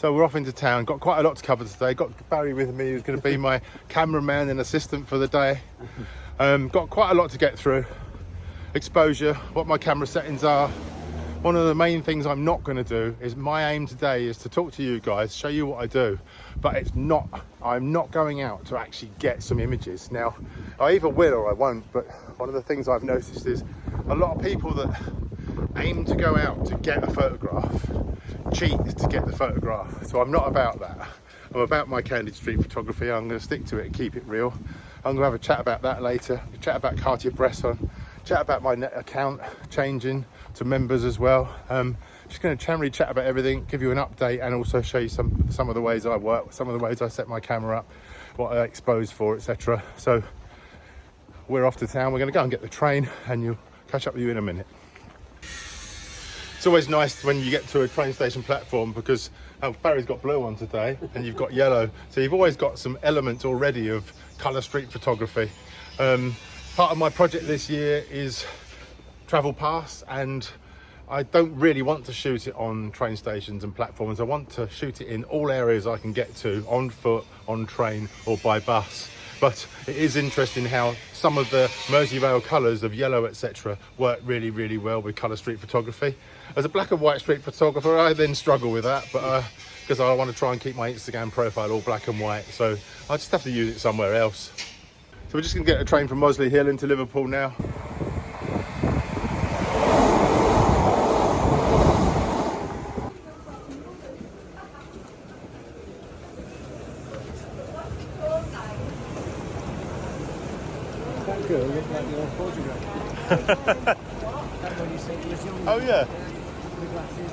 So we're off into town, got quite a lot to cover today. Got Barrie with me, who's going to be my cameraman and assistant for the day. Got quite a lot to get through. Exposure, what my camera settings are. One of the main things I'm not going to do is, my aim today is to talk to you guys, show you what I do, but I'm not going out to actually get some images. Now, I either will or I won't, but one of the things I've noticed is a lot of people that aim to go out to get a photograph cheat to get the photograph. So I'm not about that. I'm about my candid street photography. I'm going to stick to it and keep it real. I'm going to have a chat about that later, chat about Cartier-Bresson, chat about my net account changing to members as well. Just going to generally chat about everything, give you an update, and also show you some of the ways I work, some of the ways I set my camera up, what I expose for, etc. So we're off to town. We're going to go and get the train, and you'll catch up with you in a minute. It's always nice when you get to a train station platform because Barry's got blue on today and you've got yellow, so you've always got some elements already of colour street photography. Part of my project this year is travel past, and I don't really want to shoot it on train stations and platforms. I want to shoot it in all areas I can get to, on foot, on train or by bus. But it is interesting how some of the Merseyrail colours of yellow, etc., work really, really well with colour street photography. As a black and white street photographer, I then struggle with that, but because I want to try and keep my Instagram profile all black and white, so I just have to use it somewhere else. So we're just going to get a train from Mosley Hill into Liverpool now. That girl looked like the old photograph. That's what you said was young. Oh yeah. The glasses.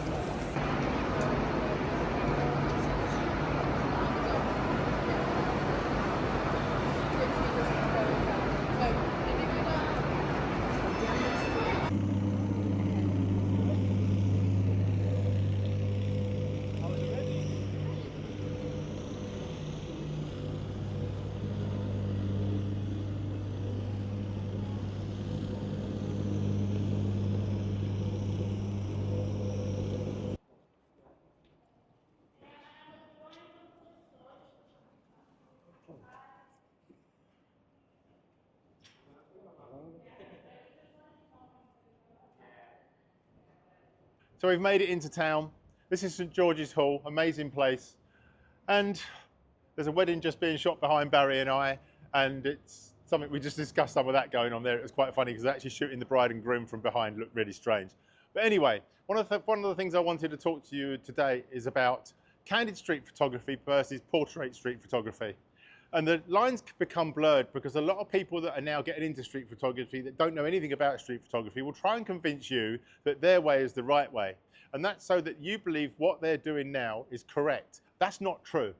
So we've made it into town. This is St George's Hall, amazing place. And there's a wedding just being shot behind Barrie and I, and it's something, we just discussed some of that going on there. It was quite funny because actually shooting the bride and groom from behind looked really strange. But anyway, one of the things I wanted to talk to you today is about candid street photography versus portrait street photography. And the lines become blurred because a lot of people that are now getting into street photography that don't know anything about street photography will try and convince you that their way is the right way. And that's so that you believe what they're doing now is correct. That's not true.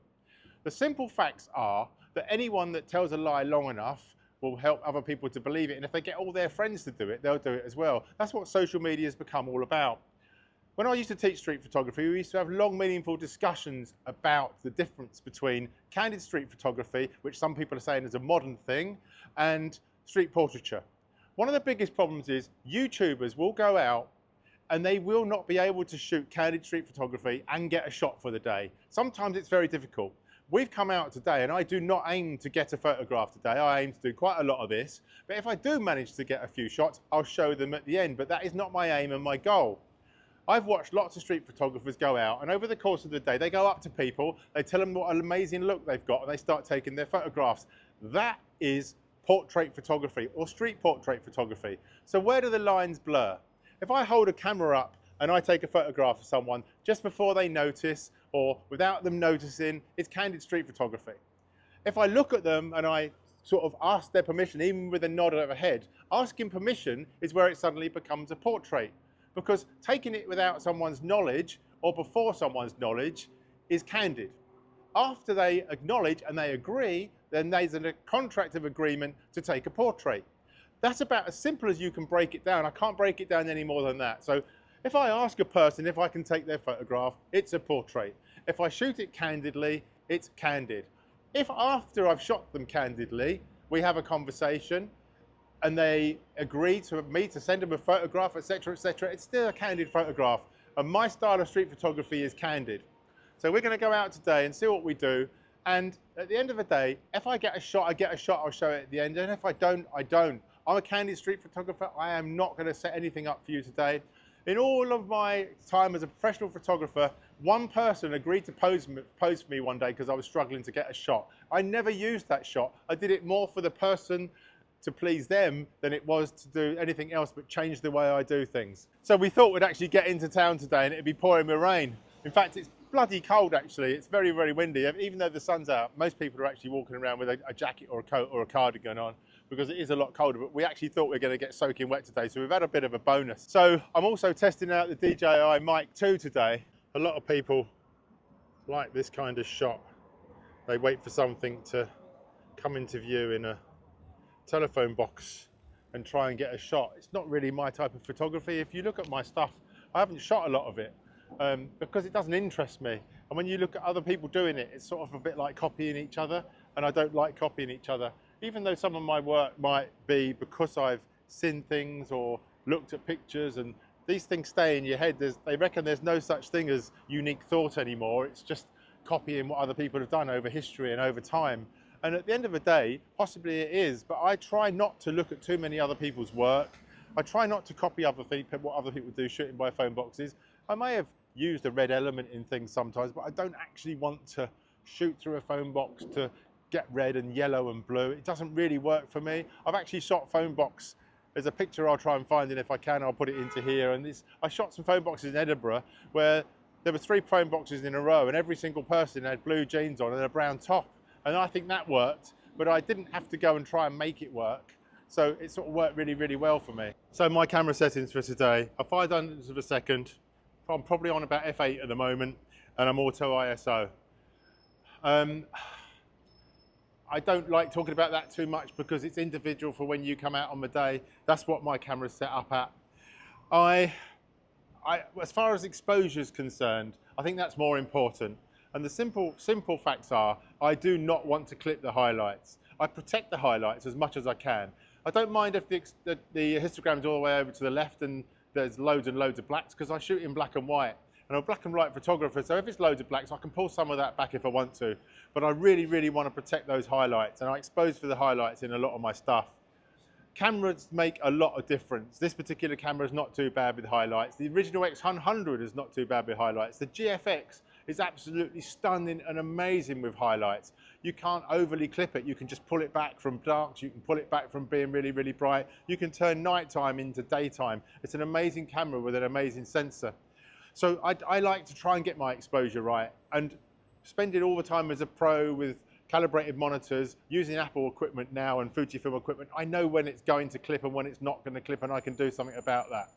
The simple facts are that anyone that tells a lie long enough will help other people to believe it. And if they get all their friends to do it, they'll do it as well. That's what social media has become all about. When I used to teach street photography, we used to have long, meaningful discussions about the difference between candid street photography, which some people are saying is a modern thing, and street portraiture. One of the biggest problems is YouTubers will go out and they will not be able to shoot candid street photography and get a shot for the day. Sometimes it's very difficult. We've come out today and I do not aim to get a photograph today. I aim to do quite a lot of this, but if I do manage to get a few shots, I'll show them at the end, but that is not my aim and my goal. I've watched lots of street photographers go out, and over the course of the day, they go up to people, they tell them what an amazing look they've got, and they start taking their photographs. That is portrait photography or street portrait photography. So where do the lines blur? If I hold a camera up and I take a photograph of someone just before they notice or without them noticing, it's candid street photography. If I look at them and I sort of ask their permission, even with a nod of a head, asking permission is where it suddenly becomes a portrait. Because taking it without someone's knowledge or before someone's knowledge is candid. After they acknowledge and they agree, then there's a contract of agreement to take a portrait. That's about as simple as you can break it down. I can't break it down any more than that. So if I ask a person if I can take their photograph, it's a portrait. If I shoot it candidly, it's candid. If after I've shot them candidly, we have a conversation, and they agree to me to send them a photograph, etc., etc., it's still a candid photograph. And my style of street photography is candid. So we're going to go out today and see what we do. And at the end of the day, if I get a shot, I get a shot, I'll show it at the end. And if I don't, I don't. I'm a candid street photographer. I am not going to set anything up for you today. In all of my time as a professional photographer, one person agreed to pose for me one day because I was struggling to get a shot. I never used that shot. I did it more for the person to please them than it was to do anything else but change the way I do things. So we thought we'd actually get into town today and it'd be pouring with rain. In fact, it's bloody cold actually. It's very, very windy. Even though the sun's out, most people are actually walking around with a jacket or a coat or a cardigan on because it is a lot colder, but we actually thought we were going to get soaking wet today, so we've had a bit of a bonus. So I'm also testing out the DJI Mic 2 today. A lot of people like this kind of shot. They wait for something to come into view in a telephone box and try and get a shot. It's not really my type of photography. If you look at my stuff, I haven't shot a lot of it because it doesn't interest me. And when you look at other people doing it, it's sort of a bit like copying each other, and I don't like copying each other. Even though some of my work might be because I've seen things or looked at pictures, and these things stay in your head. They reckon there's no such thing as unique thought anymore. It's just copying what other people have done over history and over time. And at the end of the day, possibly it is, but I try not to look at too many other people's work. I try not to copy what other people do shooting by phone boxes. I may have used a red element in things sometimes, but I don't actually want to shoot through a phone box to get red and yellow and blue. It doesn't really work for me. I've actually shot phone box. There's a picture I'll try and find, and if I can, I'll put it into here. And I shot some phone boxes in Edinburgh where there were 3 phone boxes in a row, and every single person had blue jeans on and a brown top. And I think that worked, but I didn't have to go and try and make it work. So it sort of worked really, really well for me. So my camera settings for today are 500ths of a second. I'm probably on about f8 at the moment, and I'm auto ISO. I don't like talking about that too much because it's individual for when you come out on the day. That's what my camera's set up at. As far as exposure is concerned, I think that's more important. And the simple facts are, I do not want to clip the highlights. I protect the highlights as much as I can. I don't mind if the histogram's all the way over to the left and there's loads and loads of blacks, because I shoot in black and white. And I'm a black and white photographer, so if it's loads of blacks, I can pull some of that back if I want to. But I really, really want to protect those highlights, and I expose for the highlights in a lot of my stuff. Cameras make a lot of difference. This particular camera is not too bad with highlights. The original X100 is not too bad with highlights. The GFX is absolutely stunning and amazing with highlights. You can't overly clip it. You can just pull it back from darks. You can pull it back from being really, really bright. You can turn nighttime into daytime. It's an amazing camera with an amazing sensor. So I like to try and get my exposure right, and spending all the time as a pro with calibrated monitors, using Apple equipment now and Fujifilm equipment, I know when it's going to clip and when it's not going to clip, and I can do something about that.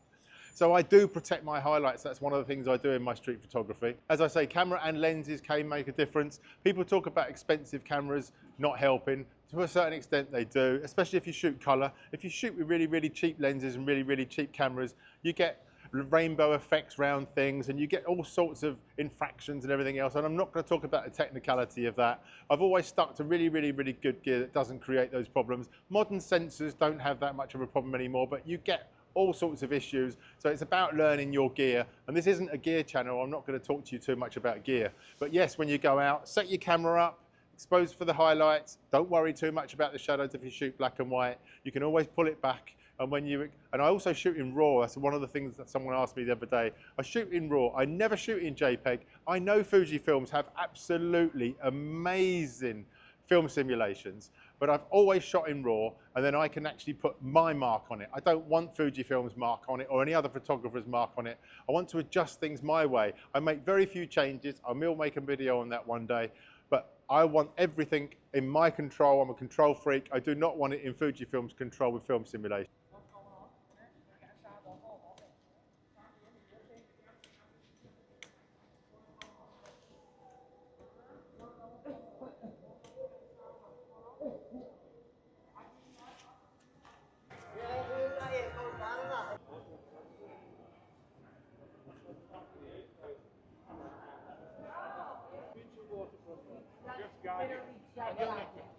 So I do protect my highlights. That's one of the things I do in my street photography. As I say, camera and lenses can make a difference. People talk about expensive cameras not helping. To a certain extent they do, especially if you shoot color. If you shoot with really, really cheap lenses and really, really cheap cameras, you get rainbow effects around things, and you get all sorts of infractions and everything else. And I'm not going to talk about the technicality of that. I've always stuck to really, really, really good gear that doesn't create those problems. Modern sensors don't have that much of a problem anymore, but you get all sorts of issues. So it's about learning your gear. And this isn't a gear channel. I'm not going to talk to you too much about gear. But yes, when you go out, set your camera up, expose for the highlights. Don't worry too much about the shadows if you shoot black and white. You can always pull it back. And I also shoot in RAW. That's one of the things that someone asked me the other day. I shoot in RAW. I never shoot in JPEG. I know Fujifilms have absolutely amazing film simulations, but I've always shot in RAW, and then I can actually put my mark on it. I don't want Fujifilm's mark on it or any other photographer's mark on it. I want to adjust things my way. I make very few changes. I will make a video on that one day, but I want everything in my control. I'm a control freak. I do not want it in Fujifilm's control with film simulation.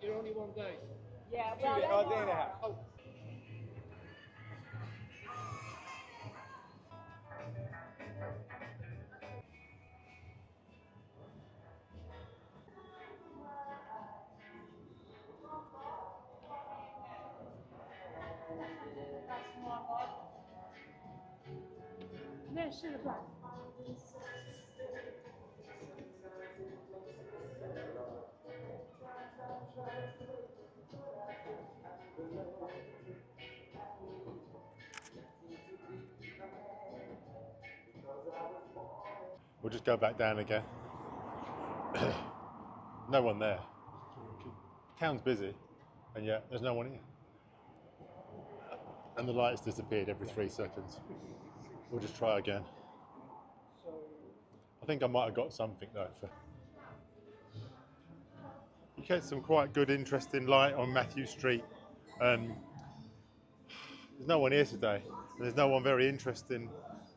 You're only one day. Yeah, well, A day and a half. Oh. should have run. We'll just go back down again. No one there. Town's busy, and yet there's no one here. And the lights disappeared every 3 seconds. We'll just try again. I think I might have got something though. You get some quite good, interesting light on Matthew Street. There's no one here today. There's no one very interesting.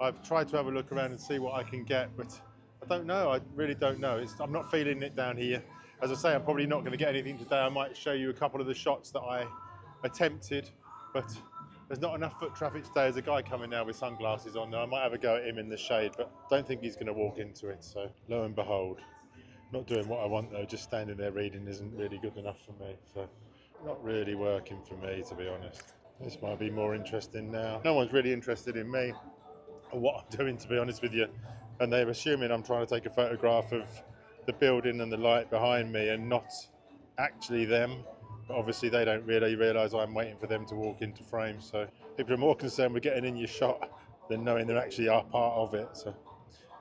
I've tried to have a look around and see what I can get, but I don't know. I really don't know. I'm not feeling it down here. As I say, I'm probably not going to get anything today. I might show you a couple of the shots that I attempted, but there's not enough foot traffic today. There's a guy coming now with sunglasses on. Now I might have a go at him in the shade, but don't think he's going to walk into it. So lo and behold, not doing what I want though. Just standing there reading isn't really good enough for me. So not really working for me, to be honest. This might be more interesting now. No one's really interested in me or what I'm doing, to be honest with you. And they're assuming I'm trying to take a photograph of the building and the light behind me and not actually them. But obviously they don't really realise I'm waiting for them to walk into frame. So people are more concerned with getting in your shot than knowing they actually are part of it. So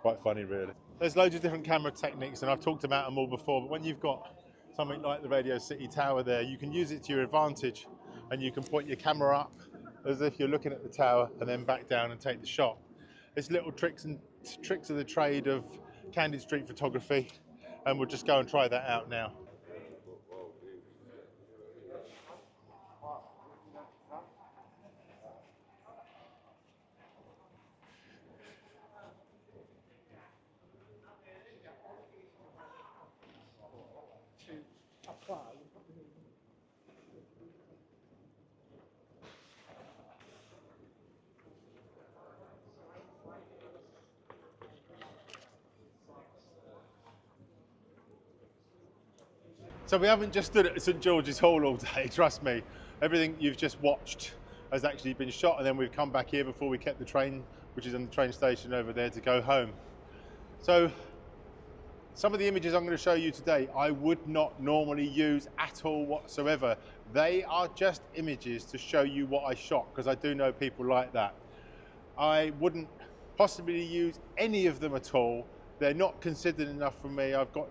quite funny, really. There's loads of different camera techniques, and I've talked about them all before, but when you've got something like the Radio City Tower there, you can use it to your advantage, and you can point your camera up as if you're looking at the tower and then back down and take the shot. It's little tricks of the trade of candid street photography, and we'll just go and try that out now. So we haven't just stood at St George's Hall all day, trust me. Everything you've just watched has actually been shot, and then we've come back here before we kept the train, which is on the train station over there, to go home. So some of the images I'm going to show you today, I would not normally use at all whatsoever. They are just images to show you what I shot, because I do know people like that. I wouldn't possibly use any of them at all. They're not considered enough for me. I've got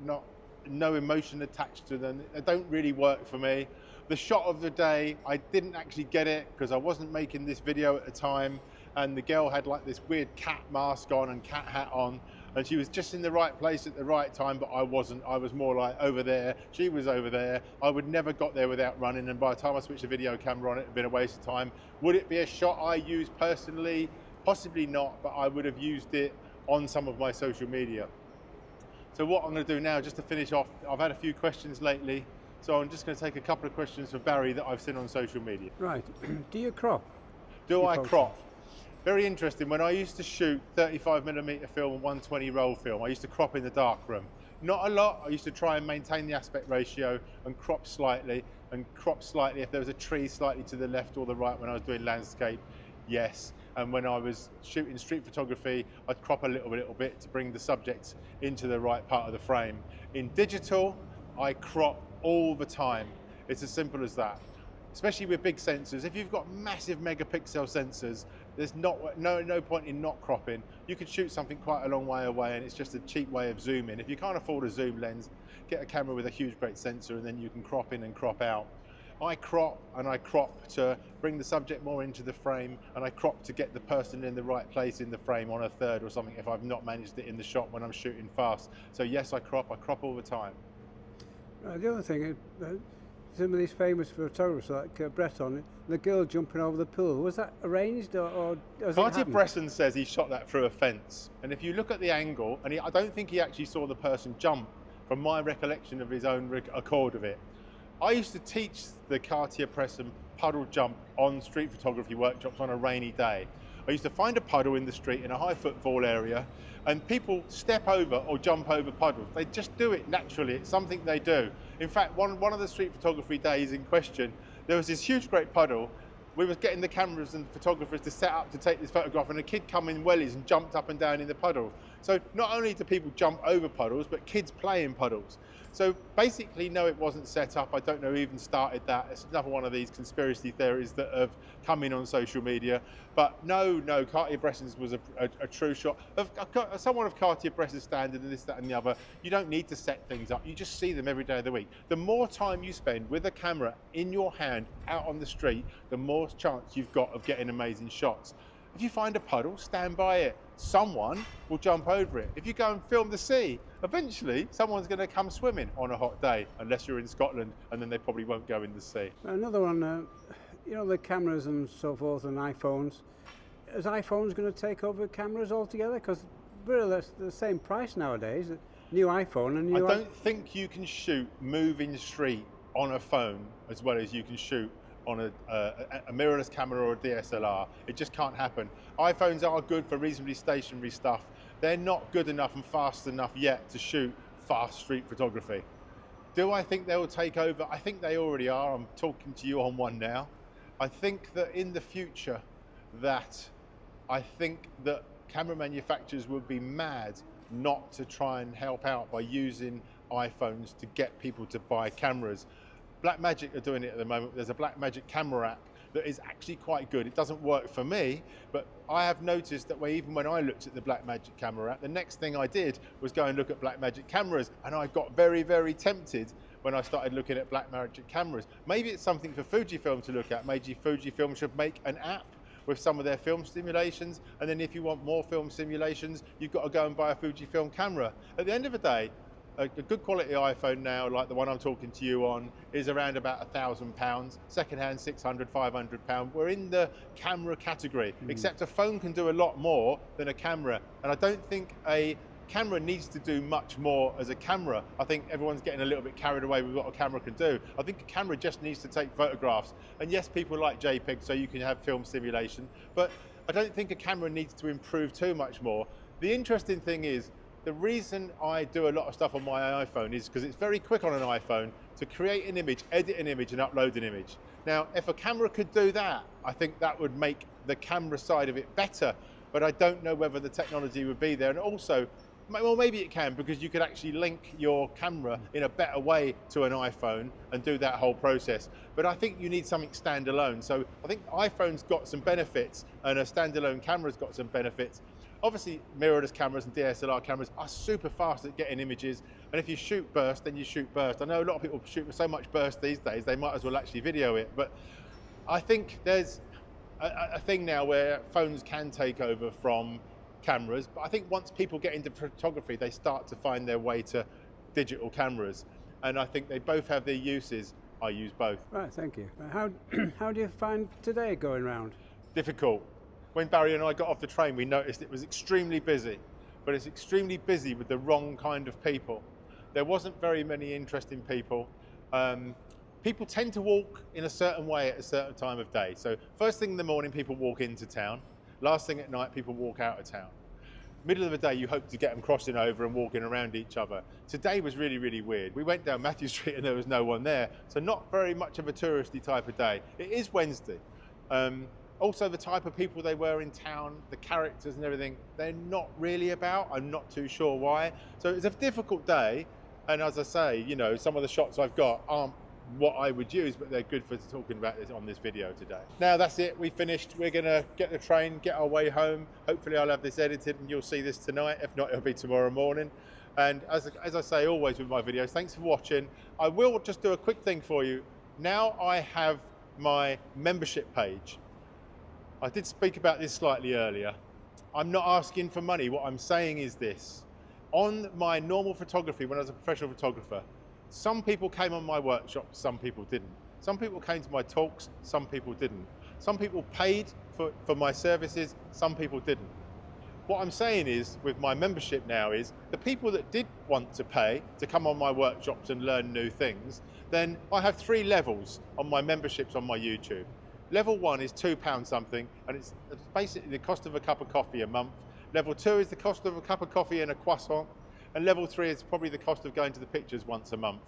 no emotion attached to them. They don't really work for me. The shot of the day, I didn't actually get it because I wasn't making this video at the time, and the girl had like this weird cat mask on and cat hat on, and she was just in the right place at the right time, but I wasn't. I was more like over there, she was over there. I would never got there without running, and by the time I switched the video camera on, it had been a waste of time. Would it be a shot I use personally? Possibly not, but I would have used it on some of my social media. So what I'm going to do now, just to finish off, I've had a few questions lately, so I'm just going to take a couple of questions for Barry that I've seen on social media. Right. Do you crop? Do I crop? Very interesting. When I used to shoot 35mm film and 120 roll film, I used to crop in the darkroom. Not a lot. I used to try and maintain the aspect ratio and crop slightly if there was a tree slightly to the left or the right when I was doing landscape. Yes. And when I was shooting street photography, I'd crop a little bit to bring the subject into the right part of the frame. In digital, I crop all the time. It's as simple as that. Especially with big sensors. If you've got massive megapixel sensors, there's no point in not cropping. You could shoot something quite a long way away, and it's just a cheap way of zooming. If you can't afford a zoom lens, get a camera with a huge great sensor, and then you can crop in and crop out. I crop, and I crop to bring the subject more into the frame, and I crop to get the person in the right place in the frame on a third or something if I've not managed it in the shot when I'm shooting fast. So yes, I crop all the time. The other thing is, some of these famous photographers like Breton, the girl jumping over the pool, was that arranged or has it happened? Bresson says he shot that through a fence, and if you look at the angle, and I don't think he actually saw the person jump from my recollection of his own accord of it. I used to teach the Cartier-Bresson puddle jump on street photography workshops on a rainy day. I used to find a puddle in the street in a high footfall area, and people step over or jump over puddles. They just do it naturally. It's something they do. In fact, one of the street photography days in question, there was this huge great puddle. we were getting the cameras and photographers to set up to take this photograph, and a kid come in wellies and jumped up and down in the puddle. So not only do people jump over puddles, but kids play in puddles. So basically, no, it wasn't set up. I don't know who even started that. It's another one of these conspiracy theories that have come in on social media. But no, Cartier-Bresson's was a true shot. Someone of Cartier-Bresson's standard and this, that and the other, you don't need to set things up. You just see them every day of the week. The more time you spend with a camera in your hand out on the street, the more chance you've got of getting amazing shots. If you find a puddle, stand by it. Someone will jump over it. If you go and film the sea, eventually someone's going to come swimming on a hot day, unless you're in Scotland, and then they probably won't go in the sea. Another one, you know, the cameras and so forth and iPhones. Is iPhones going to take over cameras altogether? Because really that's the same price nowadays. New iPhone and new... I don't think you can shoot moving street on a phone as well as you can shoot on a mirrorless camera or a DSLR. It just can't happen. iPhones are good for reasonably stationary stuff. They're not good enough and fast enough yet to shoot fast street photography. Do I think they will take over? I think they already are. I'm talking to you on one now. I think that in the future I think that camera manufacturers would be mad not to try and help out by using iPhones to get people to buy cameras. Blackmagic are doing it at the moment. There's a Blackmagic camera app that is actually quite good. It doesn't work for me, but I have noticed that even when I looked at the Blackmagic camera app, the next thing I did was go and look at Blackmagic cameras, and I got very, very tempted when I started looking at Blackmagic cameras. Maybe it's something for Fujifilm to look at. Maybe Fujifilm should make an app with some of their film simulations, and then if you want more film simulations, you've got to go and buy a Fujifilm camera. At the end of the day, a good quality iPhone now, like the one I'm talking to you on, is around about £1,000. Secondhand, £600, £500. We're in the camera category, except a phone can do a lot more than a camera. And I don't think a camera needs to do much more as a camera. I think everyone's getting a little bit carried away with what a camera can do. I think a camera just needs to take photographs. And yes, people like JPEG, so you can have film simulation, but I don't think a camera needs to improve too much more. The interesting thing is, the reason I do a lot of stuff on my iPhone is because it's very quick on an iPhone to create an image, edit an image and upload an image. Now, if a camera could do that, I think that would make the camera side of it better, but I don't know whether the technology would be there. And also, well, maybe it can, because you could actually link your camera in a better way to an iPhone and do that whole process. But I think you need something standalone. So I think iPhone's got some benefits and a standalone camera's got some benefits. Obviously, mirrorless cameras and DSLR cameras are super fast at getting images, and if you shoot burst, then you shoot burst. I know a lot of people shoot with so much burst these days, they might as well actually video it, but I think there's a thing now where phones can take over from cameras, but I think once people get into photography, they start to find their way to digital cameras, and I think they both have their uses. I use both. Right, thank you. How do you find today going round? Difficult. When Barrie and I got off the train, we noticed it was extremely busy, but it's extremely busy with the wrong kind of people. There wasn't very many interesting people. People tend to walk in a certain way at a certain time of day. So first thing in the morning, people walk into town. Last thing at night, people walk out of town. Middle of the day, you hope to get them crossing over and walking around each other. Today was really, really weird. We went down Matthew Street and there was no one there. So not very much of a touristy type of day. It is Wednesday. Also, the type of people they were in town, the characters and everything, they're not really about. I'm not too sure why. So it's a difficult day. And as I say, you know, some of the shots I've got aren't what I would use, but they're good for talking about this on this video today. Now that's it, we finished. We're gonna get the train, get our way home. Hopefully I'll have this edited and you'll see this tonight. If not, it'll be tomorrow morning. And as I say always with my videos, thanks for watching. I will just do a quick thing for you. Now I have my membership page. I did speak about this slightly earlier. I'm not asking for money. What I'm saying is this. On my normal photography, when I was a professional photographer, some people came on my workshops, some people didn't. Some people came to my talks, some people didn't. Some people paid for my services, some people didn't. What I'm saying is, with my membership now, is the people that did want to pay to come on my workshops and learn new things, then I have 3 levels on my memberships on my YouTube. Level 1 is £2 something, and it's basically the cost of a cup of coffee a month. Level 2 is the cost of a cup of coffee and a croissant. And level 3 is probably the cost of going to the pictures once a month.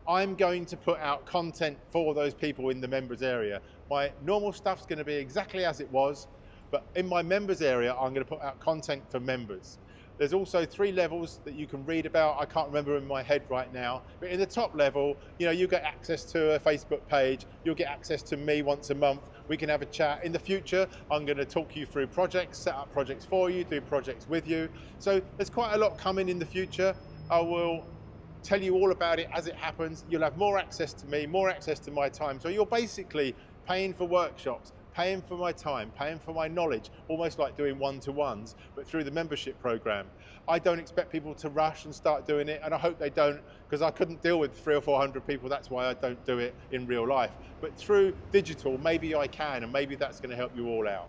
I'm going to put out content for those people in the members area. My normal stuff's going to be exactly as it was, but in my members area, I'm going to put out content for members. There's also 3 levels that you can read about. I can't remember in my head right now, but in the top level, you know, you get access to a Facebook page, you'll get access to me once a month, we can have a chat. In the future, I'm going to talk you through projects, set up projects for you, do projects with you. So there's quite a lot coming in the future. I will tell you all about it as it happens. You'll have more access to me, more access to my time. So you're basically paying for workshops, paying for my time, paying for my knowledge, almost like doing one-to-ones, but through the membership program. I don't expect people to rush and start doing it, and I hope they don't, because I couldn't deal with 300 or 400 people. That's why I don't do it in real life. But through digital, maybe I can, and maybe that's going to help you all out.